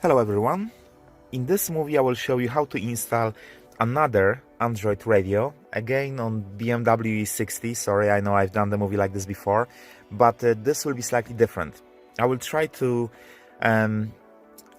Hello everyone, in this movie I will show you how to install another Android radio, again on BMW E60. Sorry, I know I've done the movie like this before, but this will be slightly different. I will try to,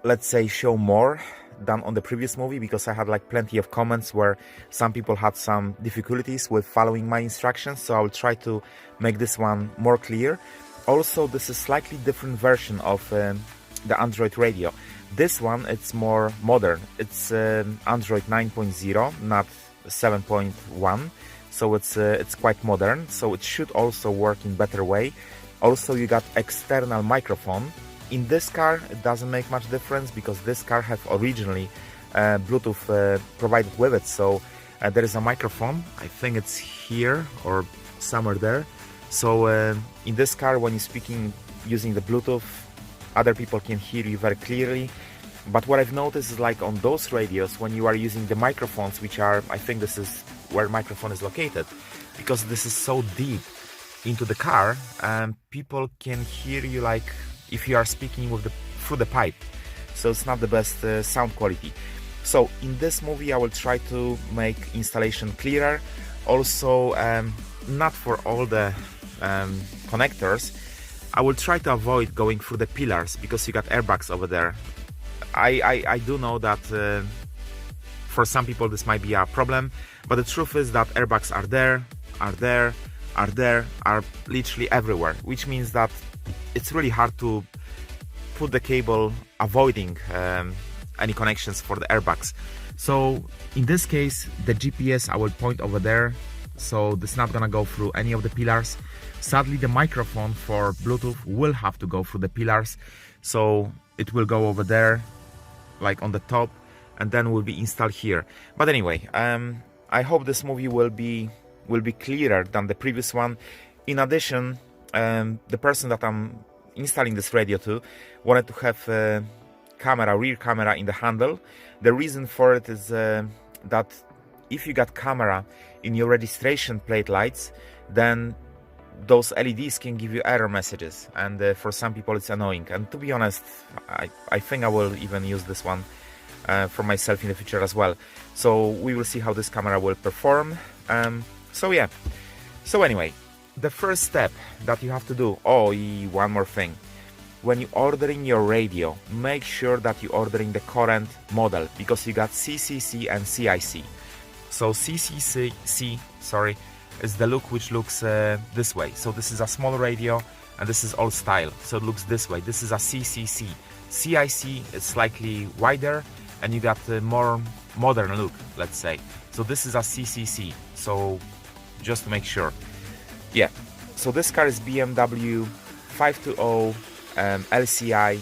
let's say, show more than on the previous movie, because I had like plenty of comments where some people had some difficulties with following my instructions, so I will try to make this one more clear. Also, this is slightly different version of the Android radio. This one, it's more modern. It's Android 9.0, not 7.1, so it's quite modern, so it should also work in better way. Also, you got external microphone. In this car, it doesn't make much difference because this car have originally Bluetooth provided with it, so there is a microphone. I think it's here or somewhere there. So in this car, when you're speaking using the Bluetooth, other people can hear you very clearly. But what I've noticed is, like on those radios, when you are using the microphones, which are, I think this is where microphone is located, because this is so deep into the car, people can hear you like if you are speaking with through the pipe. So it's not the best sound quality. So in this movie I will try to make installation clearer. Also, not for all the connectors, I will try to avoid going through the pillars because you got airbags over there. I do know that for some people this might be a problem, but the truth is that airbags are literally everywhere, which means that it's really hard to put the cable avoiding any connections for the airbags. So in this case, the GPS I will point over there, so this is not gonna go through any of the pillars. Sadly, the microphone for Bluetooth will have to go through the pillars, so it will go over there, like on the top, and then will be installed here. But anyway, I hope this movie will be clearer than the previous one. In addition, the person that I'm installing this radio to wanted to have a rear camera in the handle. The reason for it is that if you got camera in your registration plate lights, then those LEDs can give you error messages, and for some people it's annoying. And to be honest, I think I will even use this one for myself in the future as well. So we will see how this camera will perform. So yeah, so anyway, the first step that you have to do, one more thing. When you're ordering your radio, make sure that you're ordering the current model, because you got CCC and CIC. So CCC, sorry, is the look which looks this way. So this is a small radio and this is old style, so it looks this way. This is a CCC. CIC is slightly wider and you got a more modern look, let's say. So this is a CCC, so just to make sure. Yeah, so this car is BMW 520 LCI,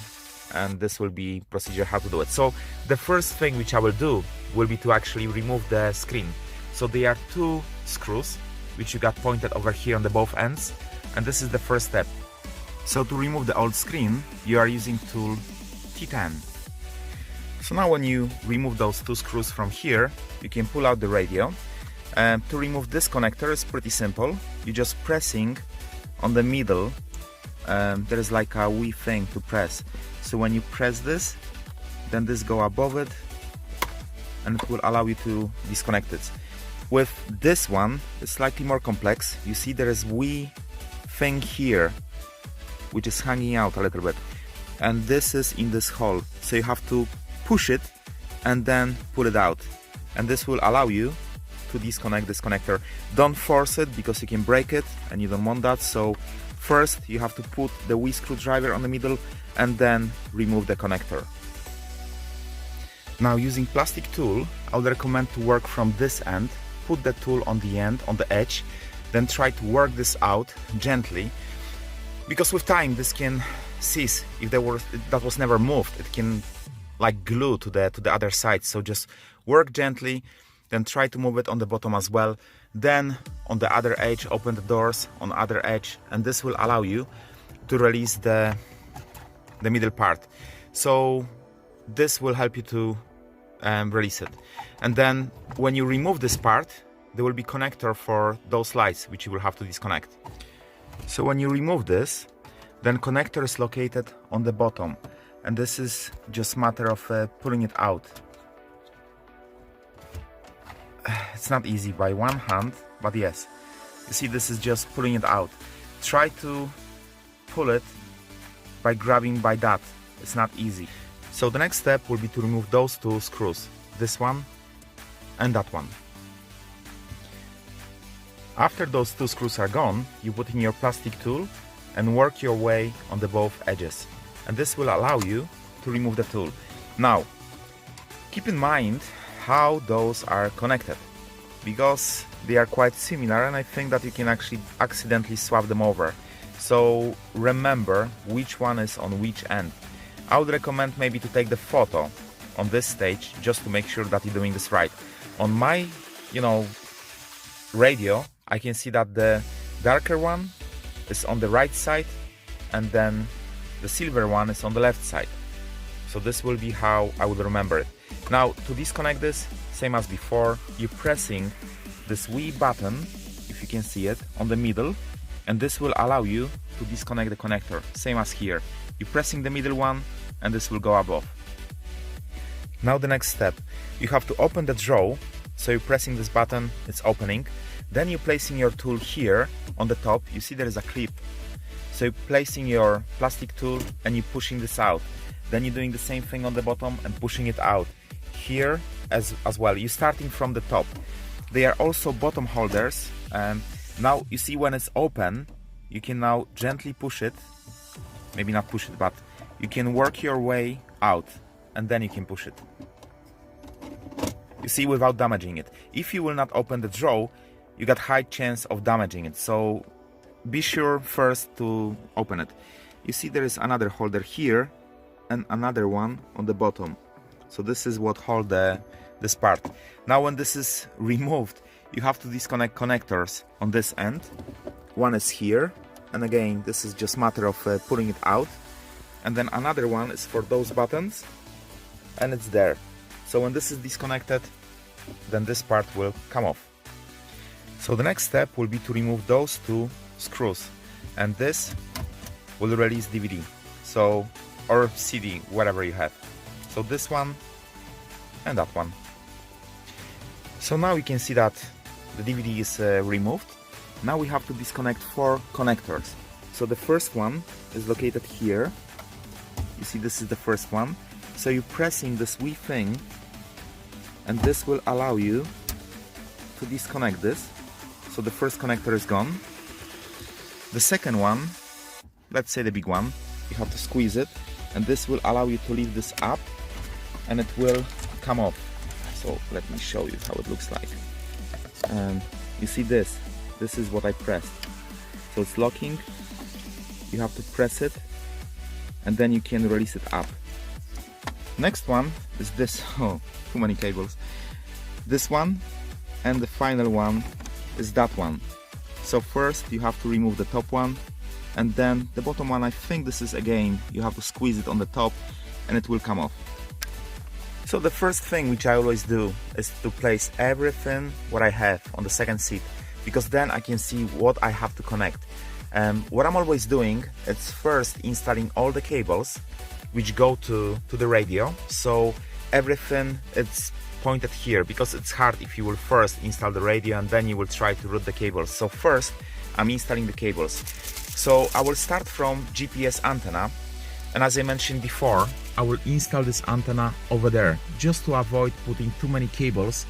and this will be procedure how to do it. So the first thing which I will do will be to actually remove the screen. So there are two screws which you got pointed over here on the both ends, and this is the first step. So to remove the old screen, you are using tool T10. So now when you remove those two screws from here, you can pull out the radio. To remove this connector is pretty simple. You're just pressing on the middle. There is like a wee thing to press. So when you press this, then this go above it, and it will allow you to disconnect it. With this one, it's slightly more complex. You see there is wee thing here, which is hanging out a little bit, and this is in this hole. So you have to push it and then pull it out, and this will allow you to disconnect this connector. Don't force it because you can break it and you don't want that. So first you have to put the wee screwdriver on the middle and then remove the connector. Now, using plastic tool, I would recommend to work from this end. Put the tool on the end, on the edge, then try to work this out gently, because with time this can cease. If that was never moved, it can like glue to the other side. So just work gently, then try to move it on the bottom as well. Then on the other edge, open the doors on the other edge, and this will allow you to release the middle part. So this will help you to release it. And then when you remove this part, there will be connector for those lights which you will have to disconnect. So when you remove this, then connector is located on the bottom. and this is just matter of pulling it out. It's not easy by one hand, but yes, you see, this is just pulling it out. Try to pull it by grabbing by that. It's not easy. So the next step will be to remove those two screws, this one and that one. After those two screws are gone, you put in your plastic tool and work your way on the both edges, and this will allow you to remove the tool. Now keep in mind how those are connected, because they are quite similar, and I think that you can actually accidentally swap them over. So remember which one is on which end. I would recommend maybe to take the photo on this stage just to make sure that you're doing this right. On my, radio, I can see that the darker one is on the right side and then the silver one is on the left side. So this will be how I would remember it. Now to disconnect this, same as before, you're pressing this wee button, if you can see it, on the middle, and this will allow you to disconnect the connector, same as here. You're pressing the middle one and this will go above. Now the next step, you have to open the drawer. So you're pressing this button, it's opening. Then you're placing your tool here on the top. You see there is a clip. So you're placing your plastic tool and you're pushing this out. Then you're doing the same thing on the bottom and pushing it out. Here as well, you're starting from the top. They are also bottom holders. Now you see when it's open, you can now gently push it. Maybe not push it, but you can work your way out and then you can push it. You see, without damaging it. If you will not open the drawer, you got high chance of damaging it. So be sure first to open it. You see there is another holder here and another one on the bottom. So this is what hold this part. Now when this is removed, you have to disconnect connectors on this end. One is here, and again this is just matter of pulling it out. And then another one is for those buttons, and it's there. So when this is disconnected, then this part will come off. So the next step will be to remove those two screws, and this will release DVD, so, or CD, whatever you have. So this one and that one. So now you can see that the DVD is removed. Now we have to disconnect 4 connectors. So the first one is located here. You see, this is the first one. So you're pressing this wee thing, and this will allow you to disconnect this. So the first connector is gone. The second one, let's say the big one, you have to squeeze it, and this will allow you to lift this up and it will come off. So let me show you how it looks like. You see this is what I pressed. So it's locking, you have to press it and then you can release it up. Next one is this, oh, too many cables. This one, and the final one is that one. So first you have to remove the top one, and then the bottom one, I think this is again, you have to squeeze it on the top and it will come off. So the first thing which I always do is to place everything what I have on the second seat, because then I can see what I have to connect. What I'm always doing is first installing all the cables which go to the radio, so everything it's pointed here, because it's hard if you will first install the radio and then you will try to route the cables. So first I'm installing the cables. So I will start from GPS antenna, and as I mentioned before, I will install this antenna over there just to avoid putting too many cables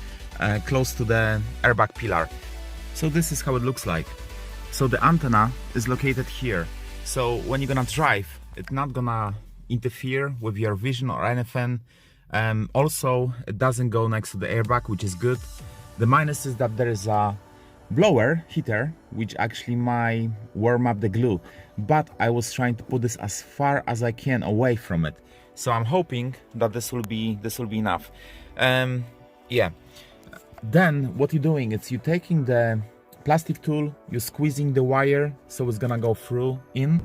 close to the airbag pillar. So this is how it looks like. So the antenna is located here, so when you're gonna drive, it's not gonna interfere with your vision or anything. Also, it doesn't go next to the airbag, which is good. The minus is that there is a blower heater which actually might warm up the glue, but I was trying to put this as far as I can away from it, so I'm hoping that this will be enough. Yeah, then what you're doing is you're taking the plastic tool, you're squeezing the wire so it's gonna go through in.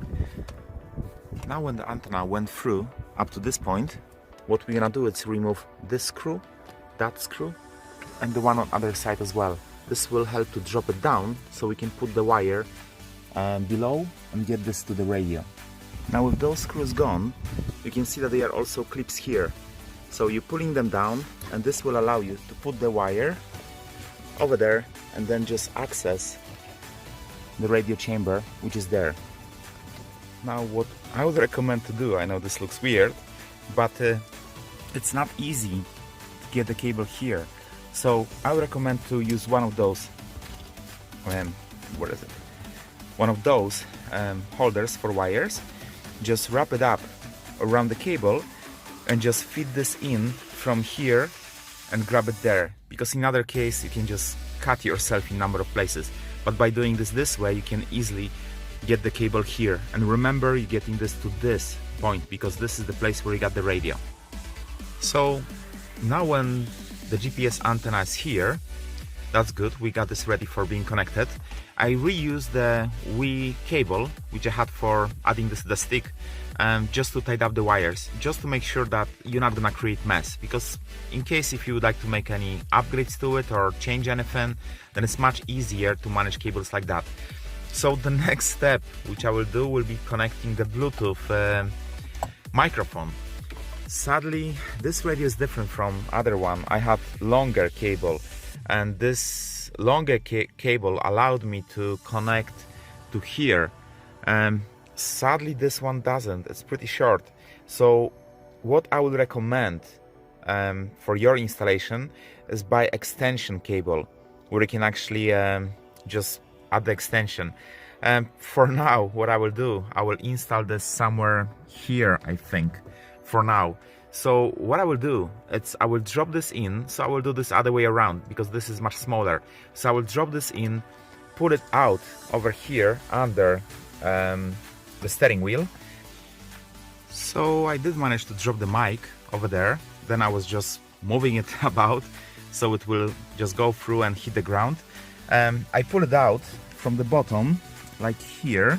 Now when the antenna went through up to this point, what we're gonna do is remove this screw, that screw, and the one on the other side as well. This will help to drop it down so we can put the wire below and get this to the radio. Now with those screws gone, you can see that there are also clips here. So you're pulling them down, and this will allow you to put the wire over there and then just access the radio chamber, which is there. Now what I would recommend to do, I know this looks weird, but it's not easy to get the cable here. So I would recommend to use one of those, what is it? One of those holders for wires. Just wrap it up around the cable and just feed this in from here and grab it there. Because in other case you can just cut yourself in a number of places. But by doing this way, you can easily get the cable here. And remember, you're getting this to this point because this is the place where you got the radio. So now when the GPS antenna is here, that's good, we got this ready for being connected. I reused the Wii cable, which I had for adding this to the stick, just to tidy up the wires, just to make sure that you're not gonna create mess. Because in case if you would like to make any upgrades to it or change anything, then it's much easier to manage cables like that. So the next step, which I will do, will be connecting the Bluetooth microphone. Sadly, this radio is different from other one. I had longer cable, and this longer cable allowed me to connect to here. Sadly, this one doesn't. It's pretty short. So what I would recommend for your installation is buy extension cable, where you can actually just add the extension. For now, what I will do, I will install this somewhere here, I think, for now. So what I will do, I will drop this in. So I will do this other way around because this is much smaller. So I will drop this in, put it out over here under the steering wheel. So I did manage to drop the mic over there. Then I was just moving it about so it will just go through and hit the ground. I pull it out from the bottom like here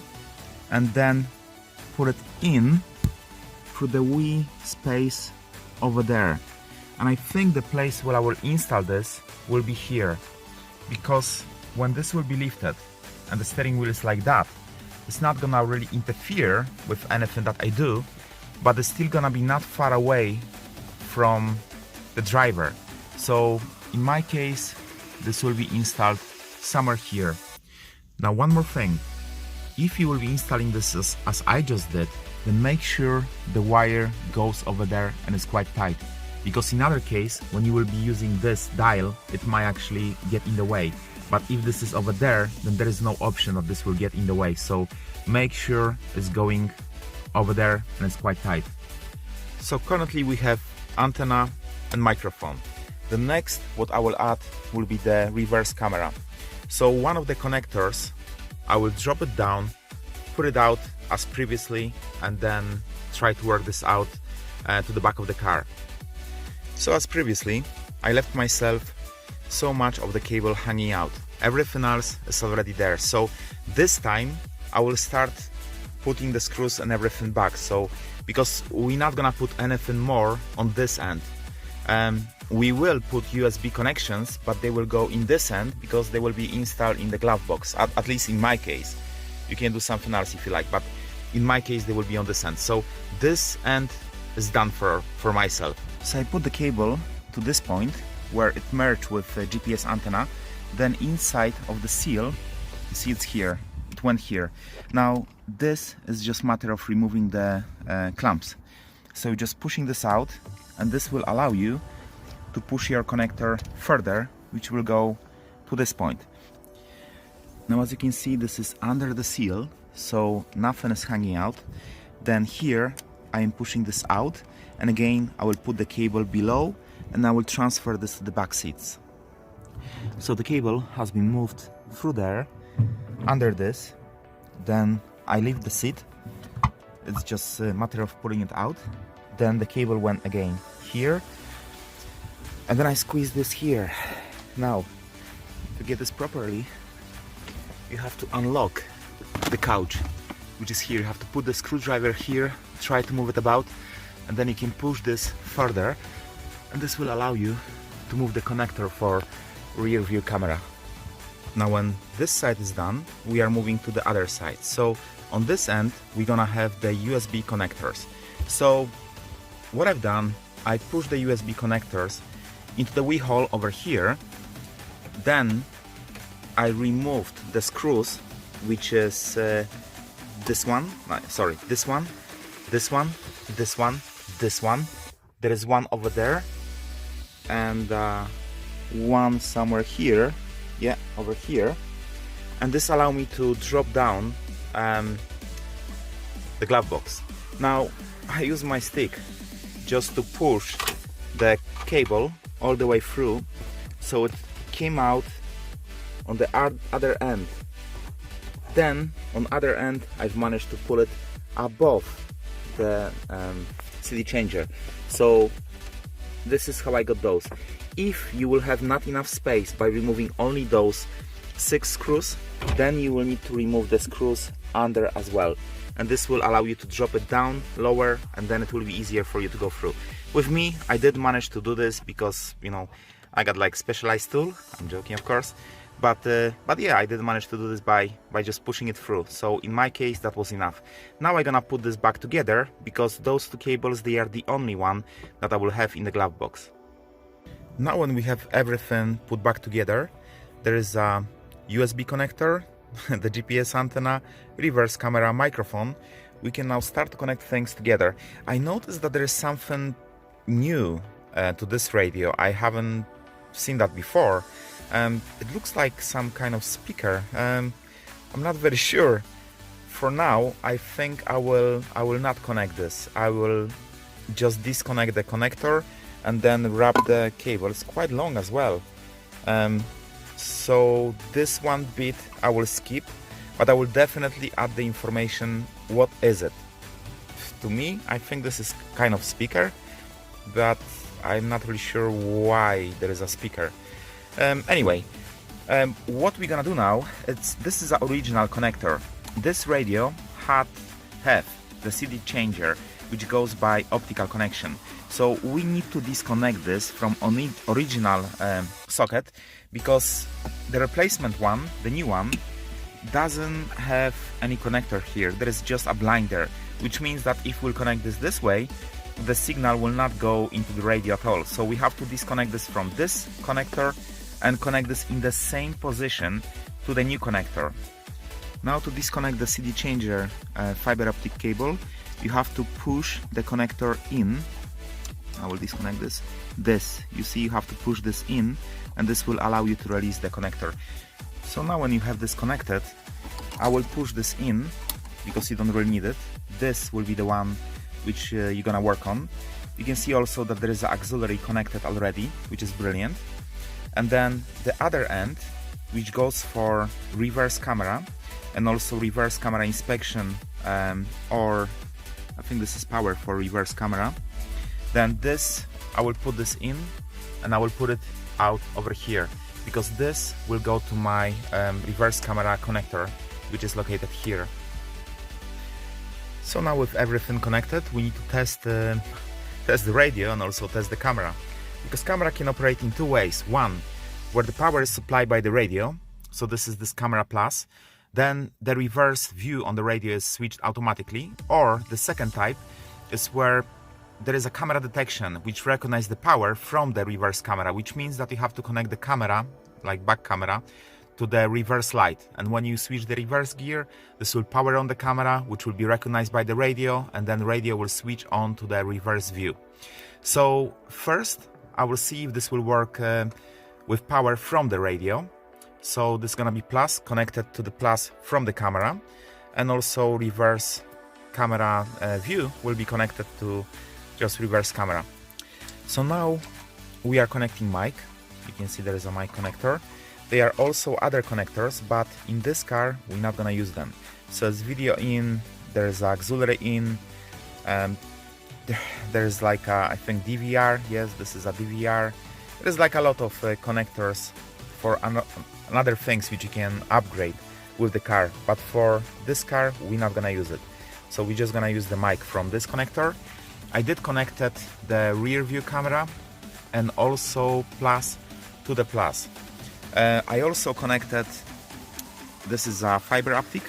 and then put it in through the Wii space over there. And I think the place where I will install this will be here, because when this will be lifted and the steering wheel is like that, it's not gonna really interfere with anything that I do, but it's still gonna be not far away from the driver. So in my case, this will be installed somewhere here. Now one more thing, if you will be installing this as I just did, then make sure the wire goes over there and is quite tight, because in other case, when you will be using this dial, it might actually get in the way. But if this is over there, then there is no option that this will get in the way. So make sure it's going over there and it's quite tight. So currently we have antenna and microphone. The next what I will add will be the reverse camera. So one of the connectors, I will drop it down, put it out as previously, and then try to work this out to the back of the car. So as previously, I left myself so much of the cable hanging out. Everything else is already there. So this time I will start putting the screws and everything back. So because we're not gonna put anything more on this end. We will put USB connections, but they will go in this end because they will be installed in the glove box, at least in my case. You can do something else if you like, but in my case they will be on this end. So this end is done for myself. So I put the cable to this point where it merged with the GPS antenna. Then inside of the seal, you see it's here, it went here. Now this is just a matter of removing the clamps. So just pushing this out, and this will allow you to push your connector further, which will go to this point. Now as you can see, this is under the seal, so nothing is hanging out. Then here I am pushing this out, and again I will put the cable below and I will transfer this to the back seats. So the cable has been moved through there, under this, then I lift the seat, it's just a matter of pulling it out, then the cable went again here, and then I squeeze this here. Now, to get this properly, you have to unlock the couch, which is here. You have to put the screwdriver here, try to move it about, and then you can push this further, and this will allow you to move the connector for rear view camera. Now when this side is done, we are moving to the other side. So on this end, we're gonna have the USB connectors. So what I've done, I pushed the USB connectors into the wee hole over here. Then I removed the screws, which is this one, sorry, this one, this one, this one, this one. There is one over there, and one somewhere here, yeah, over here. And this allows me to drop down the glove box. Now I use my stick just to push the cable all the way through, so it came out on the other end. Then on other end I've managed to pull it above the CD changer. So this is how I got those. If you will have not enough space by removing only those 6 screws, then you will need to remove the screws under as well, and this will allow you to drop it down lower, and then it will be easier for you to go through. With me, I did manage to do this because, you know, I got like specialized tool. I'm joking, of course, but yeah, I did manage to do this by just pushing it through. So in my case, that was enough. Now I'm gonna put this back together, because those 2 cables, they are the only one that I will have in the glove box. Now when we have everything put back together, there is a USB connector, the GPS antenna, reverse camera, microphone. We can now start to connect things together. I noticed that there is something new to this radio. I haven't seen that before. It looks like some kind of speaker. I'm not very sure. For now, I think I will not connect this. I will just disconnect the connector and then wrap the cable. It's quite long as well. So this one bit I will skip, but I will definitely add the information. What is it? To me, I think this is kind of speaker, but I'm not really sure why there is a speaker. Anyway, what we're gonna do now, this is an original connector. This radio have the CD changer, which goes by optical connection. So we need to disconnect this from original socket, because the replacement one, the new one, doesn't have any connector here. There is just a blinder, which means that if we'll connect this way, the signal will not go into the radio at all. So we have to disconnect this from this connector and connect this in the same position to the new connector. Now to disconnect the CD changer fiber optic cable, you have to push the connector in. I will disconnect this. You see, you have to push this in, and this will allow you to release the connector. So now when you have this connected, I will push this in, because you don't really need it. This will be the one which you're gonna work on. You can see also that there is an auxiliary connected already, which is brilliant. And then the other end, which goes for reverse camera and also reverse camera inspection, or I think this is power for reverse camera. Then this, I will put this in, and I will put it out over here, because this will go to my reverse camera connector, which is located here. So now with everything connected, we need to test the radio and also test the camera, because camera can operate in 2 ways. One, where the power is supplied by the radio, so this is this camera plus, then the reverse view on the radio is switched automatically. Or the second type is where there is a camera detection which recognizes the power from the reverse camera, which means that you have to connect the camera, like back camera, to the reverse light. And when you switch the reverse gear, this will power on the camera, which will be recognized by the radio, and then radio will switch on to the reverse view. So first, I will see if this will work with power from the radio. So this is gonna be plus, connected to the plus from the camera, and also reverse camera view will be connected to just reverse camera. So now we are connecting mic. You can see there is a mic connector. There are also other connectors, but in this car we're not gonna use them. So it's video in, there's auxiliary in, there's like a, I think DVR. Yes, this is a DVR. There's like a lot of connectors for another things which you can upgrade with the car, but for this car we're not gonna use it. So we're just gonna use the mic from this connector. I did connected the rear view camera and also plus to the plus. I also connected, this is a fiber optic,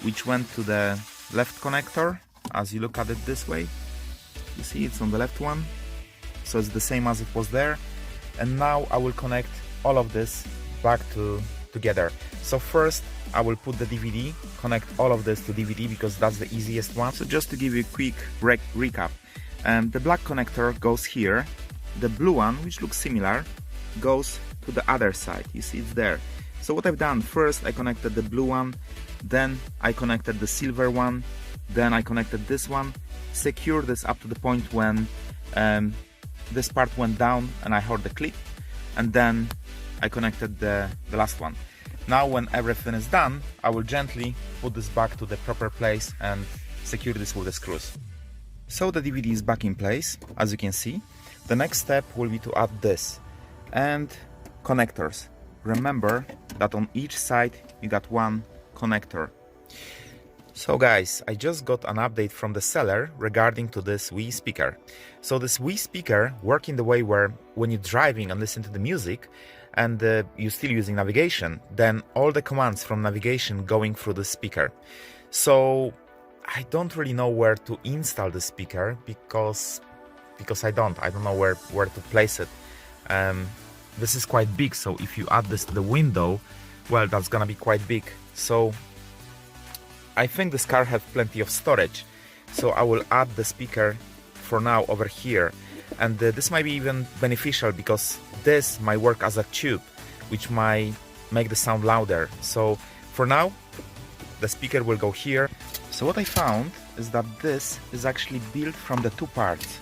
which went to the left connector. As you look at it this way, you see it's on the left one, so it's the same as it was there. And now I will connect all of this back together. So first I will put the DVD, connect all of this to DVD because that's the easiest one. So just to give you a quick recap, the black connector goes here, the blue one, which looks similar, goes to the other side. You see it's there. So what I've done, first I connected the blue one, then I connected the silver one, then I connected this one, secured this up to the point when this part went down and I heard the click, and then I connected the last one. Now when everything is done, I will gently put this back to the proper place and secure this with the screws. So the DVD is back in place, as you can see. The next step will be to add this and connectors. Remember that on each side you got one connector. So guys, I just got an update from the seller regarding to this Wii speaker. So this Wii speaker works in the way where when you're driving and listen to the music and you're still using navigation, then all the commands from navigation going through the speaker. So I don't really know where to install the speaker because I don't know where to place it. This is quite big, so if you add this to the window, well, that's gonna be quite big. So I think this car has plenty of storage, so I will add the speaker for now over here. And this might be even beneficial because this might work as a tube, which might make the sound louder. So for now, the speaker will go here. So what I found is that this is actually built from the two parts.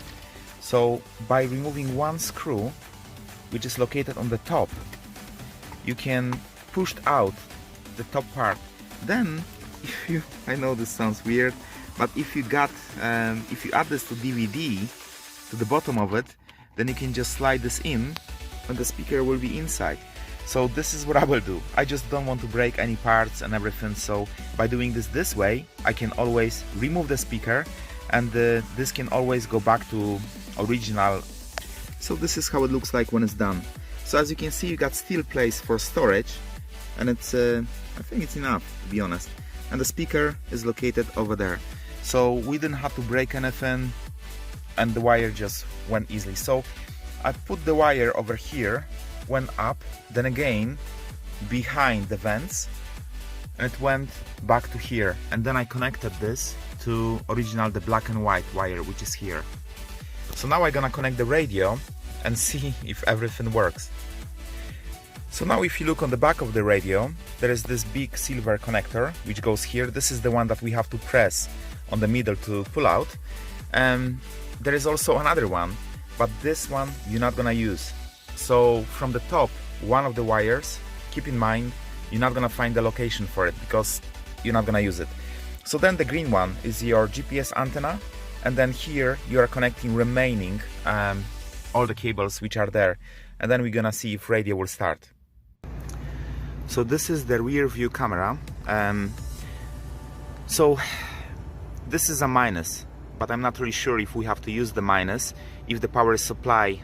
So by removing one screw, which is located on the top, you can push out the top part. Then, I know this sounds weird, but if you add this to DVD, to the bottom of it, then you can just slide this in and the speaker will be inside. So this is what I will do. I just don't want to break any parts and everything, so by doing this way, I can always remove the speaker and this can always go back to original. So this is how it looks like when it's done. So as you can see, you got still place for storage, and it's I think it's enough, to be honest. And the speaker is located over there. So we didn't have to break anything, and the wire just went easily. So I put the wire over here, went up, then again behind the vents, and it went back to here. And then I connected this to original, the black and white wire, which is here. So now I'm gonna connect the radio and see if everything works. So now if you look on the back of the radio, there is this big silver connector which goes here. This is the one that we have to press on the middle to pull out. There is also another one, but this one you're not gonna use. So from the top, one of the wires, keep in mind you're not gonna find the location for it because you're not gonna use it. So then the green one is your GPS antenna, and then here you are connecting remaining all the cables which are there, and then we're gonna see if radio will start. So this is the rear view camera. So this is a minus, but I'm not really sure if we have to use the minus if the power supply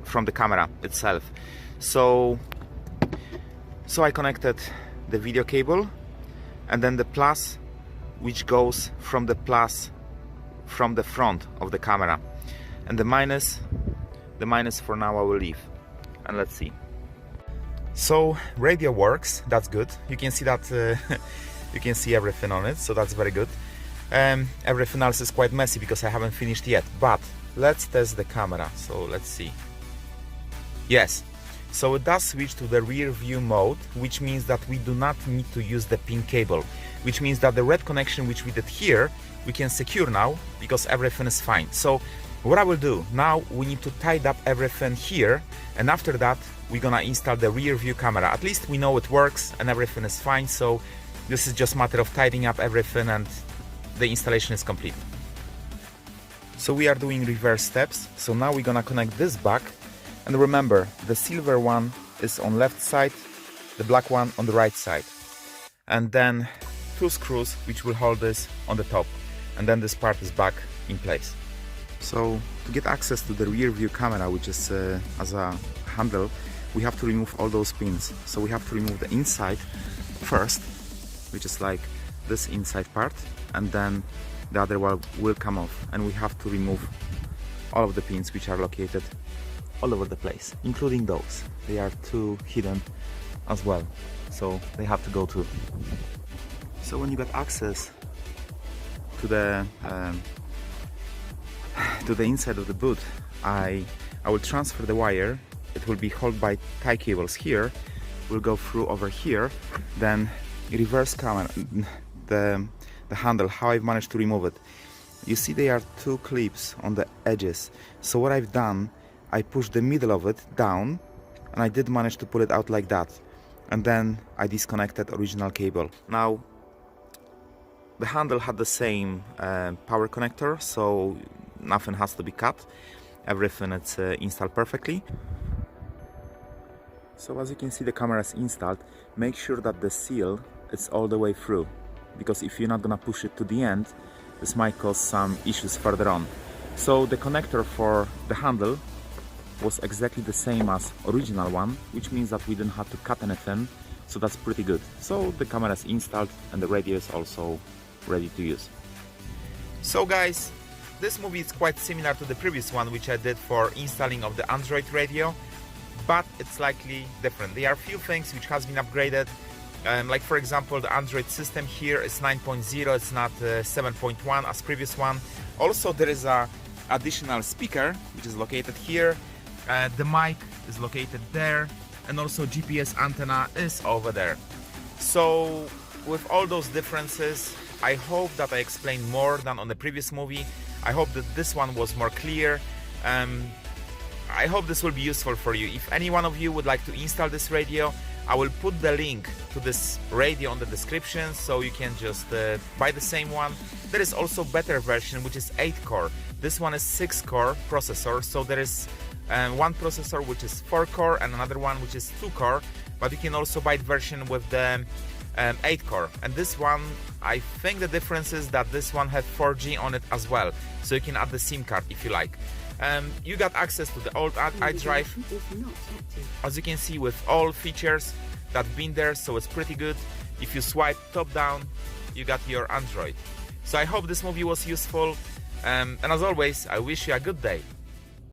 from the camera itself. So I connected the video cable, and then the plus, which goes from the front of the camera, and the minus for now I will leave, and let's see. So radio works, that's good. You can see that you can see everything on it, so that's very good. Everything else is quite messy because I haven't finished yet, but let's test the camera. So let's see. Yes, so it does switch to the rear view mode, which means that we do not need to use the pin cable, which means that the red connection which we did here we can secure now because everything is fine. So what I will do now, we need to tidy up everything here, and after that we're gonna install the rear view camera. At least we know it works and everything is fine, so this is just a matter of tidying up everything and the installation is complete. So we are doing reverse steps. So now we're gonna connect this back, and remember the silver one is on left side, the black one on the right side, and then two screws which will hold this on the top, and then this part is back in place. So to get access to the rear view camera, which is as a handle, we have to remove all those pins. So we have to remove the inside first, which is like this inside part, and then the other one will come off, and we have to remove all of the pins which are located all over the place, including those. They are too hidden as well, so they have to go too. So when you got access to the inside of the boot, I will transfer the wire. It will be held by tie cables here. We'll go through over here, then reverse camera, the handle, how I've managed to remove it. You see there are two clips on the edges. So what I've done, I pushed the middle of it down, and I did manage to pull it out like that. And then I disconnected original cable. Now, the handle had the same power connector, so nothing has to be cut. Everything is installed perfectly. So as you can see, the camera is installed. Make sure that the seal is all the way through, because if you're not gonna push it to the end, this might cause some issues further on. So the connector for the handle was exactly the same as original one, which means that we didn't have to cut anything, so that's pretty good. So the camera is installed and the radio is also ready to use. So guys, this movie is quite similar to the previous one which I did for installing of the Android radio, but it's slightly different. There are a few things which has been upgraded, like for example the Android system here is 9.0, it's not 7.1 as previous one. Also there is a additional speaker which is located here, the mic is located there, and also GPS antenna is over there. So with all those differences, I hope that I explained more than on the previous movie. I hope that this one was more clear. I hope this will be useful for you. If any one of you would like to install this radio, I will put the link to this radio on the description, so you can just buy the same one. There is also better version which is 8-core. This one is 6-core processor, so there is one processor which is 4-core and another one which is 2-core, but you can also buy the version with the 8-core. And this one, I think the difference is that this one has 4G on it as well, so you can add the SIM card if you like. You got access to the old iDrive, as you can see, with all features that have been there, so it's pretty good. If you swipe top down, you got your Android. So I hope this movie was useful, and as always, I wish you a good day.